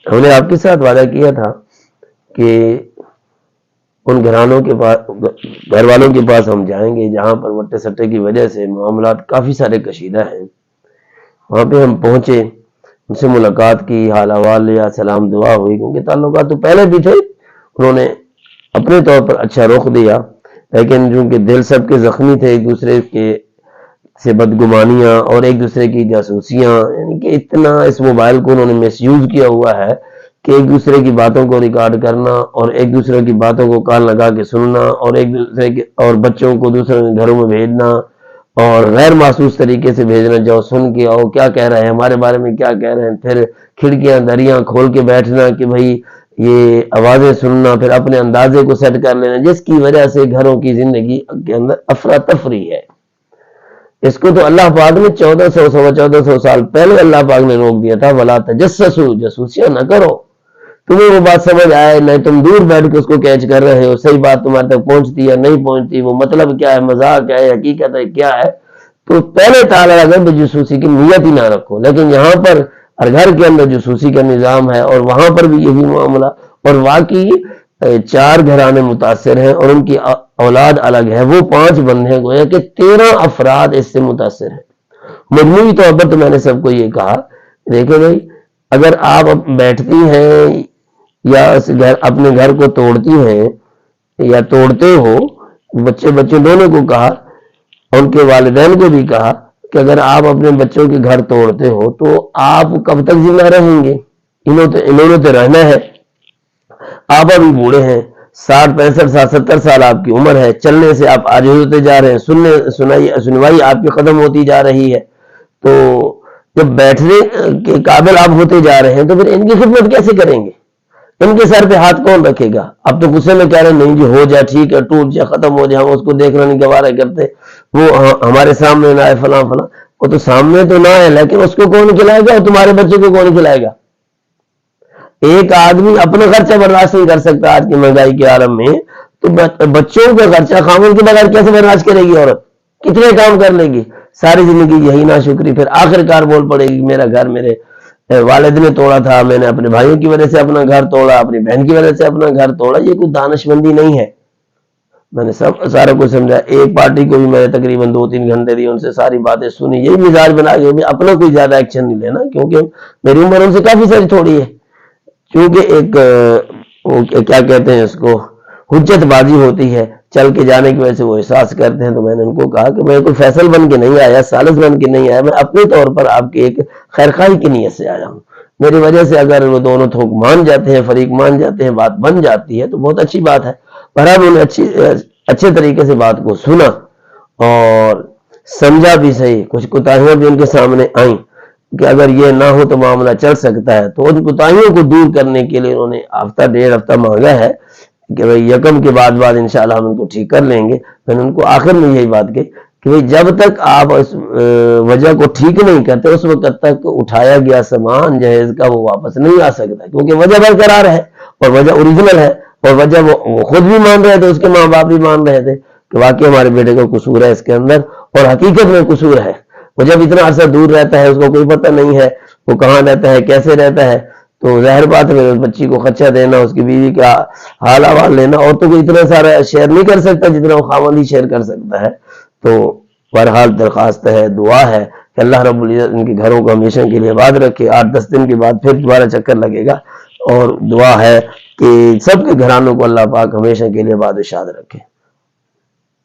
ہم نے آپ کے ساتھ وعدہ کیا تھا کہ ان گھرانوں کے پاس، گھر والوں کے پاس ہم جائیں گے جہاں پر وٹے سٹے کی وجہ سے معاملات کافی سارے کشیدہ ہیں. وہاں پہ ہم پہنچے، ان سے ملاقات کی، حال احوال لیا، سلام دعا ہوئی، کیونکہ تعلقات تو پہلے بھی تھے. انہوں نے اپنے طور پر اچھا رخ دیا، لیکن چونکہ دل سب کے زخمی تھے، ایک دوسرے کے سے بدگمانیاں اور ایک دوسرے کی جاسوسیاں، یعنی کہ اتنا اس موبائل کو انہوں نے مس یوز کیا ہوا ہے کہ ایک دوسرے کی باتوں کو ریکارڈ کرنا اور ایک دوسرے کی باتوں کو کان لگا کے سننا اور ایک دوسرے کے اور بچوں کو دوسرے گھروں میں بھیجنا اور غیر محسوس طریقے سے بھیجنا، جاؤ سن کے آؤ کیا کہہ رہے ہیں ہمارے بارے میں، کیا کہہ رہے ہیں، پھر کھڑکیاں دریاں کھول کے بیٹھنا کہ بھائی یہ آوازیں سننا، پھر اپنے اندازے کو سیٹ کر لینا، جس کی وجہ سے گھروں کی زندگی کے اندر افراتفری ہے. اس کو تو اللہ پاک نے 1400 سال پہلے اللہ پاک نے روک دیا تھا، ولا تجسسوا، جاسوسیاں نہ کرو. تمہیں وہ بات سمجھ آئے نہیں، تم دور بیٹھ کے اس کو کیچ کر رہے ہو، صحیح بات تمہارے تک پہنچتی ہے نہیں پہنچتی، وہ مطلب کیا ہے، مذاق ہے، حقیقت ہے، کیا ہے. تو پہلے تعالیٰ اگر جاسوسی کی نیت ہی نہ رکھو. لیکن یہاں پر ہر گھر کے اندر جاسوسی کا نظام ہے اور وہاں پر بھی یہی معاملہ، اور واقعی 4 گھرانے متاثر ہیں اور ان کی اولاد الگ ہے. وہ 5 بندے ہیں، گویا کہ 13 افراد اس سے متاثر ہیں. مجموعی طور پر تو میں نے سب کو یہ کہا، دیکھیں بھائی اگر آپ بیٹھتی ہیں یا اپنے گھر کو توڑتی ہیں یا توڑتے ہو، بچے دونوں کو کہا، ان کے والدین کو بھی کہا کہ اگر آپ اپنے بچوں کے گھر توڑتے ہو تو آپ کب تک زندہ رہیں گے؟ انہوں نے تو رہنا ہے. آپ ابھی بوڑھے ہیں، 60 65 70 سال آپ کی عمر ہے، چلنے سے آپ عاجز ہوتے جا رہے ہیں، سنوائی آپ کی ختم ہوتی جا رہی ہے. تو جب بیٹھنے کے قابل آپ ہوتے جا رہے ہیں تو پھر ان کی خدمت کیسے کریں گے؟ ان کے سر پہ ہاتھ کون رکھے گا؟ اب تو غصے میں کہہ رہے نہیں جی ہو جائے، ٹھیک ہے، ٹوٹ جائے، ختم ہو جائے، ہم اس کو دیکھنا نہیں گوارا کرتے، وہ ہمارے سامنے نہ آئے، فلاں فلاں. وہ تو سامنے تو نہ ہے، لیکن اس کو کون کھلائے گا اور تمہارے بچے کو کون کھلائے گا؟ ایک آدمی اپنا خرچہ برداشت نہیں کر سکتا آج کی مہنگائی کے عالم میں، تو بچوں کا خرچہ خامن کے بغیر کیسے برداشت کرے گی عورت؟ کتنے کام کر لے گی؟ ساری زندگی یہی ناشکری، پھر آخر کار بول پڑے گی میرا گھر میرے والد نے توڑا تھا، میں نے اپنے بھائیوں کی وجہ سے اپنا گھر توڑا، اپنی بہن کی وجہ سے اپنا گھر توڑا. یہ کوئی دانش مندی نہیں ہے. میں نے سارا کچھ سمجھا. ایک پارٹی کو بھی میں نے تقریباً 2-3 گھنٹے دی، ان سے ساری باتیں سنی. یہی مزاج بنا کے اپنا کوئی زیادہ ایکشن نہیں لینا، کیونکہ میری عمر ان سے کافی ساری تھوڑی ہے. کیونکہ ایک کیا کہتے ہیں اس کو، حجت بازی ہوتی ہے، چل کے جانے کی وجہ سے وہ احساس کرتے ہیں. تو میں نے ان کو کہا کہ میں کوئی فیصل بن کے نہیں آیا، سالس بن کے نہیں آیا، میں اپنے طور پر آپ کی ایک خیرخواہی کی نیت سے آیا ہوں. میری وجہ سے اگر وہ دونوں تھوک مان جاتے ہیں، فریق مان جاتے ہیں، بات بن جاتی ہے تو بہت اچھی بات ہے. بہرحال انہوں نے اچھے طریقے سے بات کو سنا اور سمجھا بھی صحیح. کچھ کوتاہیاں بھی ان کے سامنے آئیں کہ اگر یہ نہ ہو تو معاملہ چل سکتا ہے. تو ان کوتاہیوں کو دور کرنے کے لیے انہوں نے ہفتہ 1.5 ہفتہ مانگا ہے کہ بھائی یکم کے بعد انشاءاللہ ہم ان کو ٹھیک کر لیں گے. میں نے ان کو آخر میں یہی بات کہی کہ بھائی جب تک آپ اس وجہ کو ٹھیک نہیں کرتے اس وقت تک اٹھایا گیا سامان جہیز کا وہ واپس نہیں آ سکتا، کیونکہ وجہ برقرار ہے اور وجہ اوریجنل ہے، اور وجہ وہ خود بھی مان رہے تھے، اس کے ماں باپ بھی مان رہے تھے کہ واقعی ہمارے بیٹے کا قصور ہے اس کے اندر، اور حقیقت میں قصور ہے. وہ جب اتنا عرصہ دور رہتا ہے، اس کو کوئی پتہ نہیں ہے وہ کہاں رہتا ہے، کیسے رہتا ہے، تو ظاہر بات ہے اس بچی کو خدشہ دینا، اس کی بیوی کا حال احوال لینا، اور تو کوئی اتنا سارا شیئر نہیں کر سکتا جتنا وہ خاوند ہی شیئر کر سکتا ہے. تو بہرحال درخواست ہے، دعا ہے کہ اللہ رب العزت ان کے گھروں کو ہمیشہ کے لیے آباد رکھے. 8-10 دن کے بعد پھر دوبارہ چکر لگے گا، اور دعا ہے کہ سب کے گھرانوں کو اللہ پاک ہمیشہ کے لیے آباد و شاد رکھے.